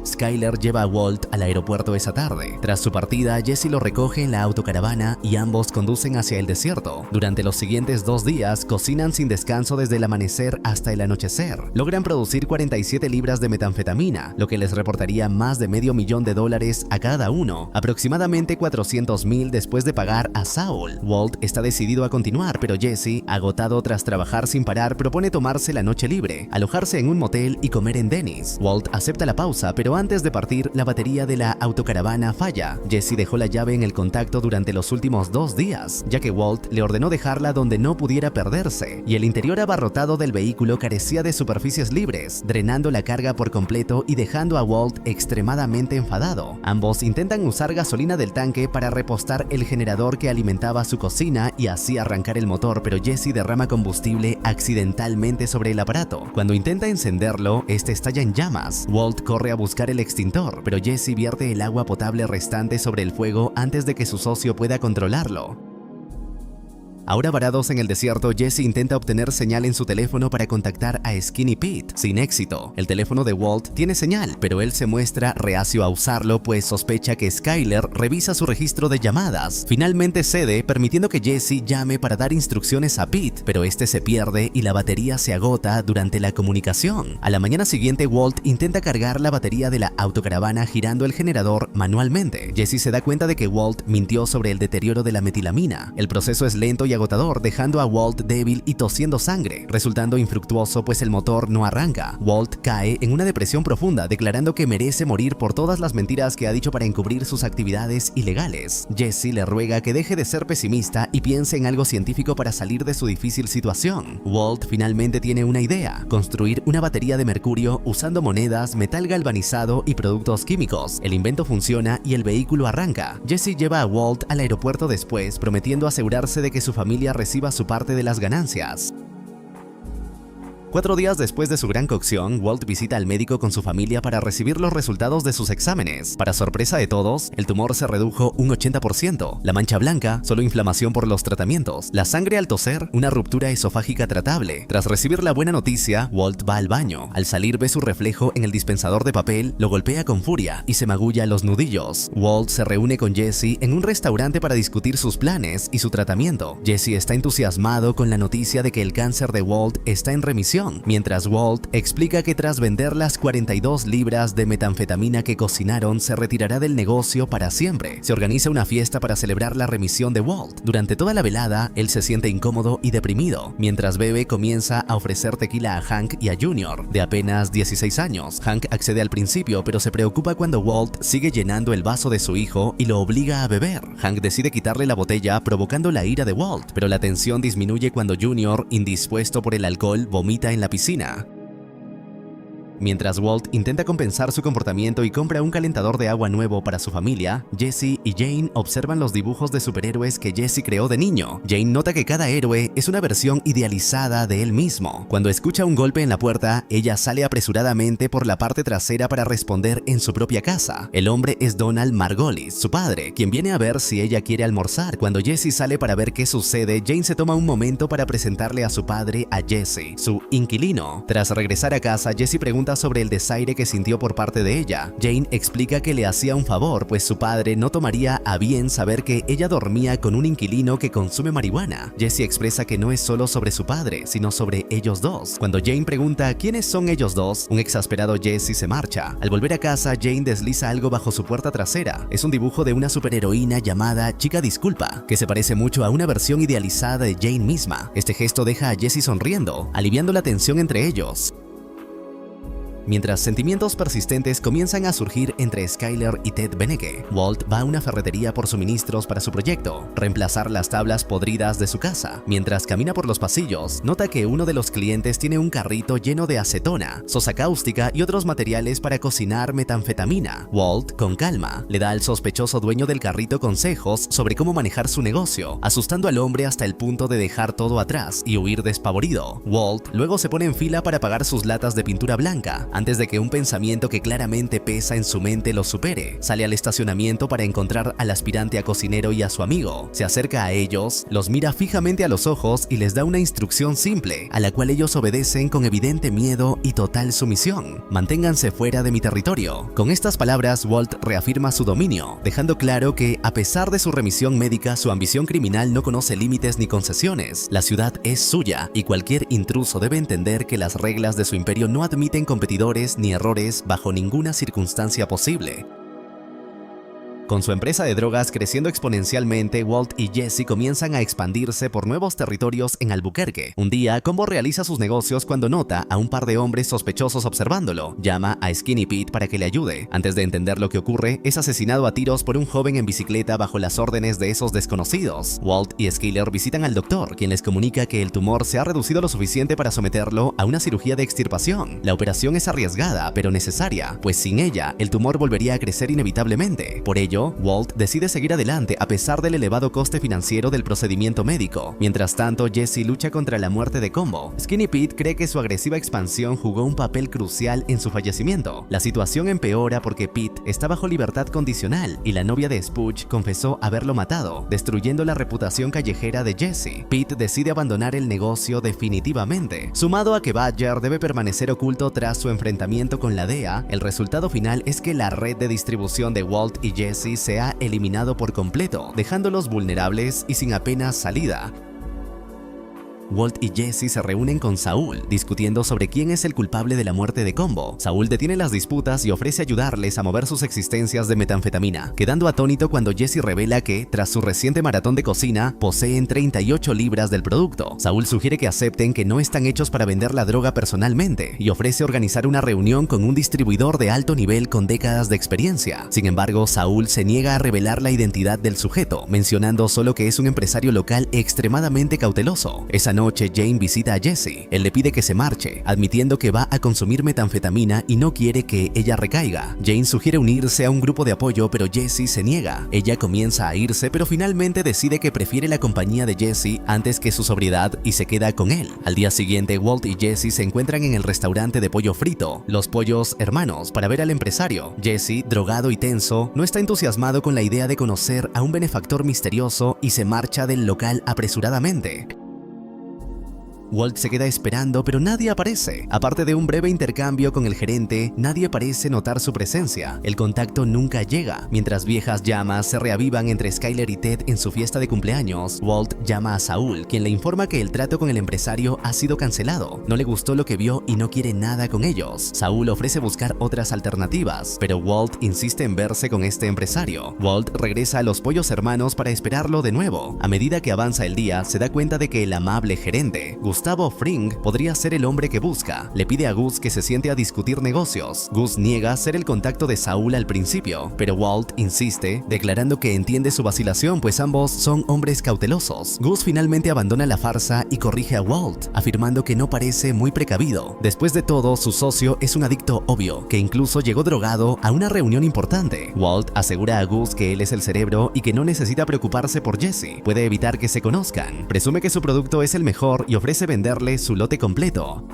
Skyler lleva a Walt al aeropuerto esa tarde. Tras su partida, Jesse lo recoge en la autocaravana y ambos conducen hacia el desierto. Durante los siguientes 2 días, cocinan sin descanso desde el amanecer hasta el anochecer. Logran producir 47 libras de metanfetamina, lo que les reportaría más de $500,000 a cada uno, aproximadamente $400,000 después de pagar a Saul. Walt está decidido a continuar, pero Jesse, agotado tras trabajar sin parar, propone tomarse la noche libre, alojarse en un motel y comer en Denny's. Walt acepta la pausa, pero antes de partir, la batería de la autocaravana falla. Jesse dejó la llave en el contacto durante los últimos 2 días, ya que Walt le ordenó dejarla donde no pudiera perderse, y el interior abarrotado del vehículo carecía de superficies libres, drenando la carga por completo y dejando a Walt extremadamente enfadado. Ambos intentan usar gasolina del tanque para repostar el generador que alimentaba su cocina y así arrancar el motor, pero Jesse derrama combustible accidentalmente sobre el aparato. Cuando intenta encenderlo, este estalla en llamas. Walt corre a buscar el extintor, pero Jesse vierte el agua potable restante sobre el fuego antes de que su socio pueda controlarlo. Ahora varados en el desierto, Jesse intenta obtener señal en su teléfono para contactar a Skinny Pete, sin éxito. El teléfono de Walt tiene señal, pero él se muestra reacio a usarlo, pues sospecha que Skyler revisa su registro de llamadas. Finalmente cede, permitiendo que Jesse llame para dar instrucciones a Pete, pero este se pierde y la batería se agota durante la comunicación. A la mañana siguiente, Walt intenta cargar la batería de la autocaravana girando el generador manualmente. Jesse se da cuenta de que Walt mintió sobre el deterioro de la metilamina. El proceso es lento y agotador, dejando a Walt débil y tosiendo sangre, resultando infructuoso pues el motor no arranca. Walt cae en una depresión profunda, declarando que merece morir por todas las mentiras que ha dicho para encubrir sus actividades ilegales. Jesse le ruega que deje de ser pesimista y piense en algo científico para salir de su difícil situación. Walt finalmente tiene una idea: construir una batería de mercurio usando monedas, metal galvanizado y productos químicos. El invento funciona y el vehículo arranca. Jesse lleva a Walt al aeropuerto después, prometiendo asegurarse de que su familia reciba su parte de las ganancias. 4 días después de su gran cocción, Walt visita al médico con su familia para recibir los resultados de sus exámenes. Para sorpresa de todos, el tumor se redujo un 80%, la mancha blanca, solo inflamación por los tratamientos, la sangre al toser, una ruptura esofágica tratable. Tras recibir la buena noticia, Walt va al baño. Al salir ve su reflejo en el dispensador de papel, lo golpea con furia y se magulla los nudillos. Walt se reúne con Jesse en un restaurante para discutir sus planes y su tratamiento. Jesse está entusiasmado con la noticia de que el cáncer de Walt está en remisión, mientras Walt explica que tras vender las 42 libras de metanfetamina que cocinaron, se retirará del negocio para siempre. Se organiza una fiesta para celebrar la remisión de Walt. Durante toda la velada, él se siente incómodo y deprimido. Mientras bebe, comienza a ofrecer tequila a Hank y a Junior, de apenas 16 años. Hank accede al principio, pero se preocupa cuando Walt sigue llenando el vaso de su hijo y lo obliga a beber. Hank decide quitarle la botella, provocando la ira de Walt, pero la tensión disminuye cuando Junior, indispuesto por el alcohol, vomita en la piscina. Mientras Walt intenta compensar su comportamiento y compra un calentador de agua nuevo para su familia, Jesse y Jane observan los dibujos de superhéroes que Jesse creó de niño. Jane nota que cada héroe es una versión idealizada de él mismo. Cuando escucha un golpe en la puerta, ella sale apresuradamente por la parte trasera para responder en su propia casa. El hombre es Donald Margolis, su padre, quien viene a ver si ella quiere almorzar. Cuando Jesse sale para ver qué sucede, Jane se toma un momento para presentarle a su padre a Jesse, su inquilino. Tras regresar a casa, Jesse pregunta pregunta sobre el desaire que sintió por parte de ella. Jane explica que le hacía un favor, pues su padre no tomaría a bien saber que ella dormía con un inquilino que consume marihuana. Jesse expresa que no es solo sobre su padre, sino sobre ellos dos. Cuando Jane pregunta quiénes son ellos dos, un exasperado Jesse se marcha. Al volver a casa, Jane desliza algo bajo su puerta trasera. Es un dibujo de una superheroína llamada Chica Disculpa, que se parece mucho a una versión idealizada de Jane misma. Este gesto deja a Jesse sonriendo, aliviando la tensión entre ellos. Mientras sentimientos persistentes comienzan a surgir entre Skyler y Ted Beneke, Walt va a una ferretería por suministros para su proyecto, reemplazar las tablas podridas de su casa. Mientras camina por los pasillos, nota que uno de los clientes tiene un carrito lleno de acetona, sosa cáustica y otros materiales para cocinar metanfetamina. Walt, con calma, le da al sospechoso dueño del carrito consejos sobre cómo manejar su negocio, asustando al hombre hasta el punto de dejar todo atrás y huir despavorido. Walt luego se pone en fila para pagar sus latas de pintura blanca, antes de que un pensamiento que claramente pesa en su mente lo supere. Sale al estacionamiento para encontrar al aspirante a cocinero y a su amigo. Se acerca a ellos, los mira fijamente a los ojos y les da una instrucción simple, a la cual ellos obedecen con evidente miedo y total sumisión. Manténganse fuera de mi territorio. Con estas palabras, Walt reafirma su dominio, dejando claro que, a pesar de su remisión médica, su ambición criminal no conoce límites ni concesiones. La ciudad es suya y cualquier intruso debe entender que las reglas de su imperio no admiten competidores ni errores bajo ninguna circunstancia posible. Con su empresa de drogas creciendo exponencialmente, Walt y Jesse comienzan a expandirse por nuevos territorios en Albuquerque. Un día, Combo realiza sus negocios cuando nota a un par de hombres sospechosos observándolo. Llama a Skinny Pete para que le ayude. Antes de entender lo que ocurre, es asesinado a tiros por un joven en bicicleta bajo las órdenes de esos desconocidos. Walt y Skyler visitan al doctor, quien les comunica que el tumor se ha reducido lo suficiente para someterlo a una cirugía de extirpación. La operación es arriesgada, pero necesaria, pues sin ella, el tumor volvería a crecer inevitablemente. Por ello, Walt decide seguir adelante a pesar del elevado coste financiero del procedimiento médico. Mientras tanto, Jesse lucha contra la muerte de Combo. Skinny Pete cree que su agresiva expansión jugó un papel crucial en su fallecimiento. La situación empeora porque Pete está bajo libertad condicional y la novia de Spooch confesó haberlo matado, destruyendo la reputación callejera de Jesse. Pete decide abandonar el negocio definitivamente. Sumado a que Badger debe permanecer oculto tras su enfrentamiento con la DEA, el resultado final es que la red de distribución de Walt y Jesse se ha eliminado por completo, dejándolos vulnerables y sin apenas salida. Walt y Jesse se reúnen con Saúl, discutiendo sobre quién es el culpable de la muerte de Combo. Saúl detiene las disputas y ofrece ayudarles a mover sus existencias de metanfetamina, quedando atónito cuando Jesse revela que, tras su reciente maratón de cocina, poseen 38 libras del producto. Saúl sugiere que acepten que no están hechos para vender la droga personalmente y ofrece organizar una reunión con un distribuidor de alto nivel con décadas de experiencia. Sin embargo, Saúl se niega a revelar la identidad del sujeto, mencionando solo que es un empresario local extremadamente cauteloso. Esa noche, Jane visita a Jesse. Él le pide que se marche, admitiendo que va a consumir metanfetamina y no quiere que ella recaiga. Jane sugiere unirse a un grupo de apoyo, pero Jesse se niega. Ella comienza a irse, pero finalmente decide que prefiere la compañía de Jesse antes que su sobriedad y se queda con él. Al día siguiente, Walt y Jesse se encuentran en el restaurante de pollo frito, Los Pollos Hermanos, para ver al empresario. Jesse, drogado y tenso, no está entusiasmado con la idea de conocer a un benefactor misterioso y se marcha del local apresuradamente. Walt se queda esperando, pero nadie aparece. Aparte de un breve intercambio con el gerente, nadie parece notar su presencia. El contacto nunca llega. Mientras viejas llamas se reavivan entre Skyler y Ted en su fiesta de cumpleaños, Walt llama a Saúl, quien le informa que el trato con el empresario ha sido cancelado. No le gustó lo que vio y no quiere nada con ellos. Saúl ofrece buscar otras alternativas, pero Walt insiste en verse con este empresario. Walt regresa a Los Pollos Hermanos para esperarlo de nuevo. A medida que avanza el día, se da cuenta de que el amable gerente, Gustavo Fring, podría ser el hombre que busca. Le pide a Gus que se siente a discutir negocios. Gus niega ser el contacto de Saúl al principio, pero Walt insiste, declarando que entiende su vacilación, pues ambos son hombres cautelosos. Gus finalmente abandona la farsa y corrige a Walt, afirmando que no parece muy precavido. Después de todo, su socio es un adicto obvio, que incluso llegó drogado a una reunión importante. Walt asegura a Gus que él es el cerebro y que no necesita preocuparse por Jesse. Puede evitar que se conozcan. Presume que su producto es el mejor y ofrece venderle su lote completo.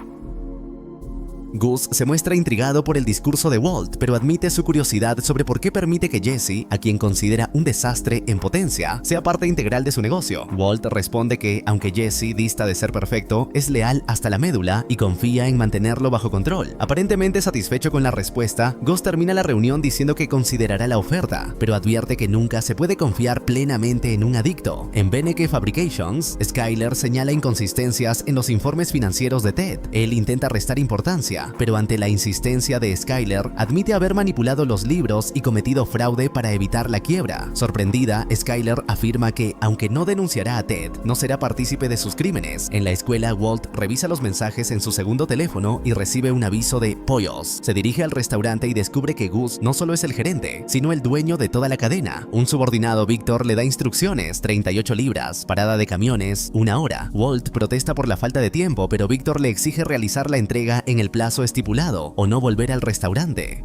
Gus se muestra intrigado por el discurso de Walt, pero admite su curiosidad sobre por qué permite que Jesse, a quien considera un desastre en potencia, sea parte integral de su negocio. Walt responde que, aunque Jesse dista de ser perfecto, es leal hasta la médula y confía en mantenerlo bajo control. Aparentemente satisfecho con la respuesta, Gus termina la reunión diciendo que considerará la oferta, pero advierte que nunca se puede confiar plenamente en un adicto. En Beneke Fabrications, Skyler señala inconsistencias en los informes financieros de Ted. Él intenta restar importancia, pero ante la insistencia de Skyler, admite haber manipulado los libros y cometido fraude para evitar la quiebra. Sorprendida, Skyler afirma que, aunque no denunciará a Ted, no será partícipe de sus crímenes. En la escuela, Walt revisa los mensajes en su segundo teléfono y recibe un aviso de pollos. Se dirige al restaurante y descubre que Gus no solo es el gerente, sino el dueño de toda la cadena. Un subordinado, Víctor, le da instrucciones: 38 libras, parada de camiones, 1 hora. Walt protesta por la falta de tiempo, pero Víctor le exige realizar la entrega en el plazo estipulado o no volver al restaurante.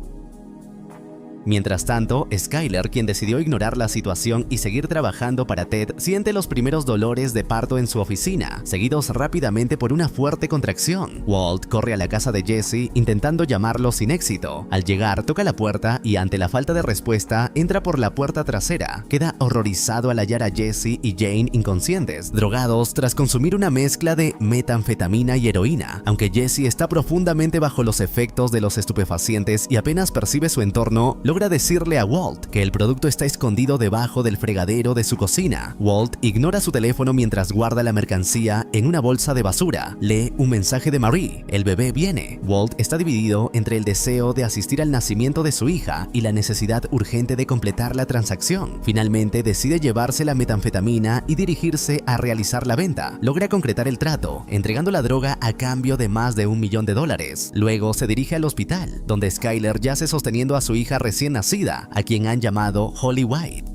Mientras tanto, Skyler, quien decidió ignorar la situación y seguir trabajando para Ted, siente los primeros dolores de parto en su oficina, seguidos rápidamente por una fuerte contracción. Walt corre a la casa de Jesse intentando llamarlo sin éxito. Al llegar, toca la puerta y, ante la falta de respuesta, entra por la puerta trasera. Queda horrorizado al hallar a Jesse y Jane inconscientes, drogados tras consumir una mezcla de metanfetamina y heroína. Aunque Jesse está profundamente bajo los efectos de los estupefacientes y apenas percibe su entorno, logra decirle a Walt que el producto está escondido debajo del fregadero de su cocina. Walt ignora su teléfono mientras guarda la mercancía en una bolsa de basura. Lee un mensaje de Marie: el bebé viene. Walt está dividido entre el deseo de asistir al nacimiento de su hija y la necesidad urgente de completar la transacción. Finalmente decide llevarse la metanfetamina y dirigirse a realizar la venta. Logra concretar el trato, entregando la droga a cambio de más de $1 millón. Luego se dirige al hospital, donde Skyler yace sosteniendo a su hija recién nacida, a quien han llamado Holly White.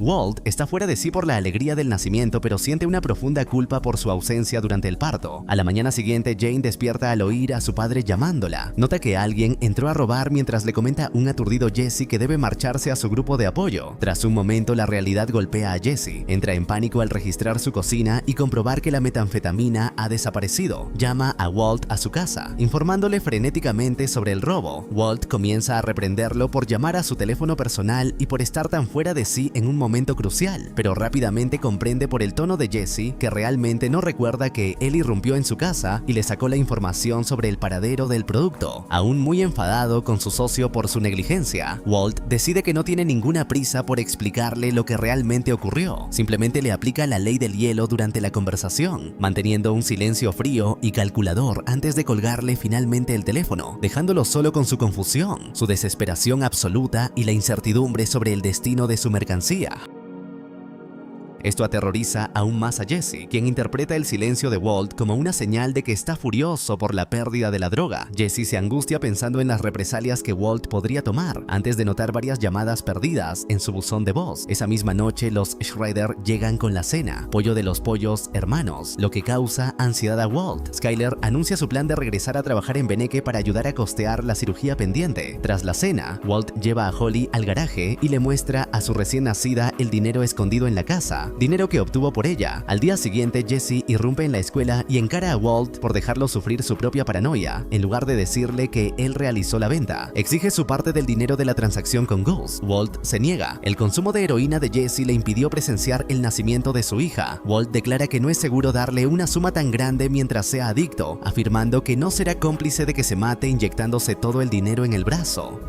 Walt está fuera de sí por la alegría del nacimiento, pero siente una profunda culpa por su ausencia durante el parto. A la mañana siguiente, Jane despierta al oír a su padre llamándola. Nota que alguien entró a robar mientras le comenta un aturdido Jesse que debe marcharse a su grupo de apoyo. Tras un momento, la realidad golpea a Jesse. Entra en pánico al registrar su cocina y comprobar que la metanfetamina ha desaparecido. Llama a Walt a su casa, informándole frenéticamente sobre el robo. Walt comienza a reprenderlo por llamar a su teléfono personal y por estar tan fuera de sí en un momento crucial, pero rápidamente comprende por el tono de Jesse que realmente no recuerda que él irrumpió en su casa y le sacó la información sobre el paradero del producto. Aún muy enfadado con su socio por su negligencia, Walt decide que no tiene ninguna prisa por explicarle lo que realmente ocurrió. Simplemente le aplica la ley del hielo durante la conversación, manteniendo un silencio frío y calculador antes de colgarle finalmente el teléfono, dejándolo solo con su confusión, su desesperación absoluta y la incertidumbre sobre el destino de su mercancía. Esto aterroriza aún más a Jesse, quien interpreta el silencio de Walt como una señal de que está furioso por la pérdida de la droga. Jesse se angustia pensando en las represalias que Walt podría tomar, antes de notar varias llamadas perdidas en su buzón de voz. Esa misma noche, los Schrader llegan con la cena, pollo de los pollos hermanos, lo que causa ansiedad a Walt. Skyler anuncia su plan de regresar a trabajar en Beneke para ayudar a costear la cirugía pendiente. Tras la cena, Walt lleva a Holly al garaje y le muestra a su recién nacida el dinero escondido en la casa, dinero que obtuvo por ella. Al día siguiente, Jesse irrumpe en la escuela y encara a Walt por dejarlo sufrir su propia paranoia, en lugar de decirle que él realizó la venta. Exige su parte del dinero de la transacción con Gus. Walt se niega. El consumo de heroína de Jesse le impidió presenciar el nacimiento de su hija. Walt declara que no es seguro darle una suma tan grande mientras sea adicto, afirmando que no será cómplice de que se mate inyectándose todo el dinero en el brazo.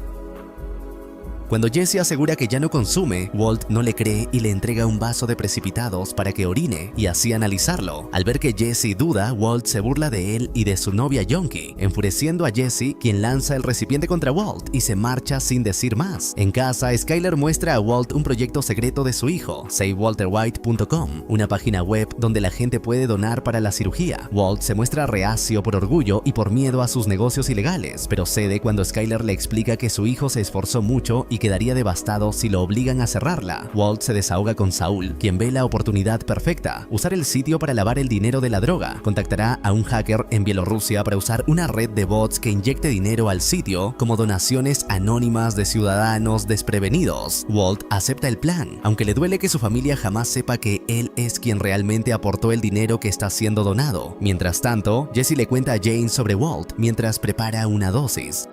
Cuando Jesse asegura que ya no consume, Walt no le cree y le entrega un vaso de precipitados para que orine y así analizarlo. Al ver que Jesse duda, Walt se burla de él y de su novia Yonki, enfureciendo a Jesse, quien lanza el recipiente contra Walt y se marcha sin decir más. En casa, Skyler muestra a Walt un proyecto secreto de su hijo, SaveWalterWhite.com, una página web donde la gente puede donar para la cirugía. Walt se muestra reacio por orgullo y por miedo a sus negocios ilegales, pero cede cuando Skyler le explica que su hijo se esforzó mucho y quedaría devastado si lo obligan a cerrarla. Walt se desahoga con Saul, quien ve la oportunidad perfecta: usar el sitio para lavar el dinero de la droga. Contactará a un hacker en Bielorrusia para usar una red de bots que inyecte dinero al sitio como donaciones anónimas de ciudadanos desprevenidos. Walt acepta el plan, aunque le duele que su familia jamás sepa que él es quien realmente aportó el dinero que está siendo donado. Mientras tanto, Jesse le cuenta a Jane sobre Walt mientras prepara una dosis.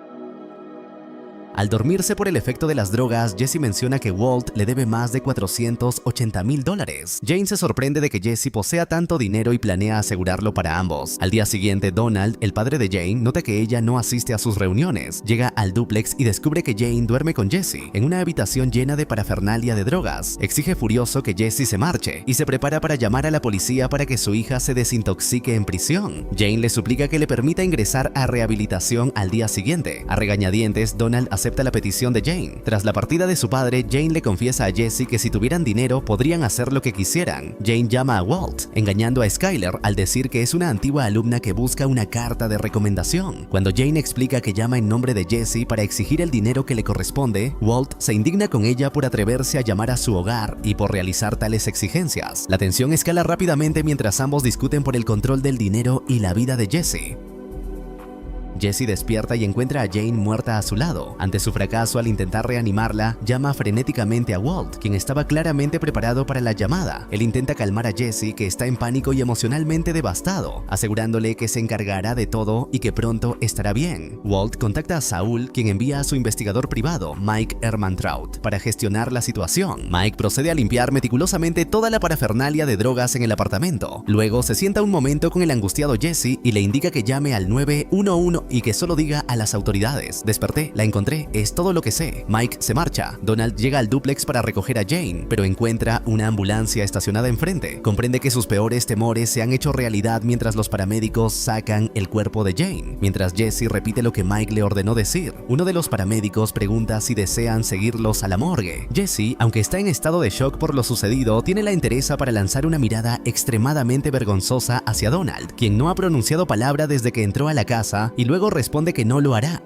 Al dormirse por el efecto de las drogas, Jesse menciona que Walt le debe más de $480,000. Jane se sorprende de que Jesse posea tanto dinero y planea asegurarlo para ambos. Al día siguiente, Donald, el padre de Jane, nota que ella no asiste a sus reuniones. Llega al dúplex y descubre que Jane duerme con Jesse en una habitación llena de parafernalia de drogas. Exige furioso que Jesse se marche y se prepara para llamar a la policía para que su hija se desintoxique en prisión. Jane le suplica que le permita ingresar a rehabilitación al día siguiente. A regañadientes, Donald acepta la petición de Jane. Tras la partida de su padre, Jane le confiesa a Jesse que si tuvieran dinero podrían hacer lo que quisieran. Jane llama a Walt, engañando a Skyler al decir que es una antigua alumna que busca una carta de recomendación. Cuando Jane explica que llama en nombre de Jesse para exigir el dinero que le corresponde, Walt se indigna con ella por atreverse a llamar a su hogar y por realizar tales exigencias. La tensión escala rápidamente mientras ambos discuten por el control del dinero y la vida de Jesse. Jesse despierta y encuentra a Jane muerta a su lado. Ante su fracaso al intentar reanimarla, llama frenéticamente a Walt, quien estaba claramente preparado para la llamada. Él intenta calmar a Jesse, que está en pánico y emocionalmente devastado, asegurándole que se encargará de todo y que pronto estará bien. Walt contacta a Saul, quien envía a su investigador privado, Mike Ehrmantraut, para gestionar la situación. Mike procede a limpiar meticulosamente toda la parafernalia de drogas en el apartamento. Luego se sienta un momento con el angustiado Jesse y le indica que llame al 911 y que solo diga a las autoridades: desperté, la encontré, es todo lo que sé. Mike se marcha. Donald llega al dúplex para recoger a Jane, pero encuentra una ambulancia estacionada enfrente. Comprende que sus peores temores se han hecho realidad mientras los paramédicos sacan el cuerpo de Jane. Mientras Jesse repite lo que Mike le ordenó decir, uno de los paramédicos pregunta si desean seguirlos a la morgue. Jesse, aunque está en estado de shock por lo sucedido, tiene la entereza para lanzar una mirada extremadamente vergonzosa hacia Donald, quien no ha pronunciado palabra desde que entró a la casa, y luego responde que no lo hará.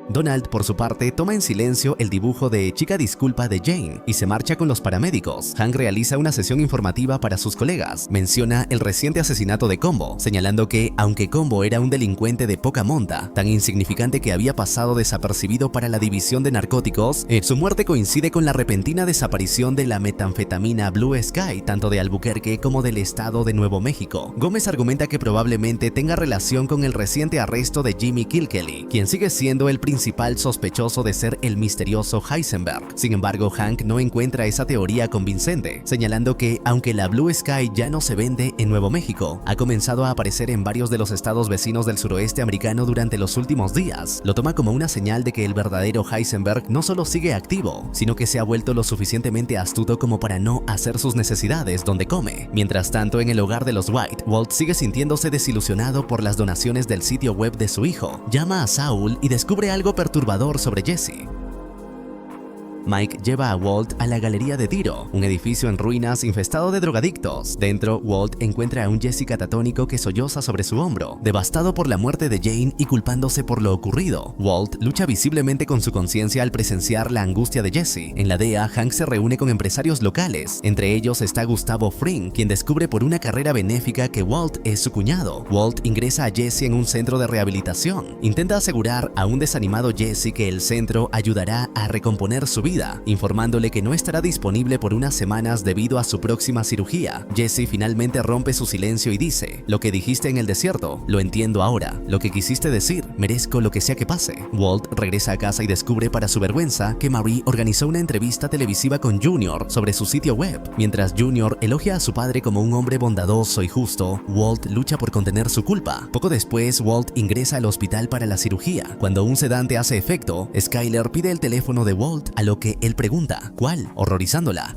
Donald, por su parte, toma en silencio el dibujo de chica disculpa de Jane y se marcha con los paramédicos. Hank realiza una sesión informativa para sus colegas. Menciona el reciente asesinato de Combo, señalando que, aunque Combo era un delincuente de poca monta, tan insignificante que había pasado desapercibido para la división de narcóticos, su muerte coincide con la repentina desaparición de la metanfetamina Blue Sky, tanto de Albuquerque como del estado de Nuevo México. Gómez argumenta que probablemente tenga relación con el reciente arresto de Jimmy Kilkelly, quien sigue siendo el principal sospechoso de ser el misterioso Heisenberg. Sin embargo, Hank no encuentra esa teoría convincente, señalando que, aunque la Blue Sky ya no se vende en Nuevo México, ha comenzado a aparecer en varios de los estados vecinos del suroeste americano durante los últimos días. Lo toma como una señal de que el verdadero Heisenberg no solo sigue activo, sino que se ha vuelto lo suficientemente astuto como para no hacer sus necesidades donde come. Mientras tanto, en el hogar de los White, Walt sigue sintiéndose desilusionado por las donaciones del sitio web de su hijo. Llama a Saul y descubre algo perturbador sobre Jesse. Mike lleva a Walt a la Galería de Tiro, un edificio en ruinas infestado de drogadictos. Dentro, Walt encuentra a un Jesse catatónico que solloza sobre su hombro, devastado por la muerte de Jane y culpándose por lo ocurrido. Walt lucha visiblemente con su conciencia al presenciar la angustia de Jesse. En la DEA, Hank se reúne con empresarios locales. Entre ellos está Gustavo Fring, quien descubre por una carrera benéfica que Walt es su cuñado. Walt ingresa a Jesse en un centro de rehabilitación. Intenta asegurar a un desanimado Jesse que el centro ayudará a recomponer su vida, informándole que no estará disponible por unas semanas debido a su próxima cirugía. Jesse finalmente rompe su silencio y dice: lo que dijiste en el desierto, lo entiendo ahora. Lo que quisiste decir, merezco lo que sea que pase. Walt regresa a casa y descubre para su vergüenza que Marie organizó una entrevista televisiva con Junior sobre su sitio web. Mientras Junior elogia a su padre como un hombre bondadoso y justo, Walt lucha por contener su culpa. Poco después, Walt ingresa al hospital para la cirugía. Cuando un sedante hace efecto, Skyler pide el teléfono de Walt, a lo que él pregunta: ¿cuál?, horrorizándola.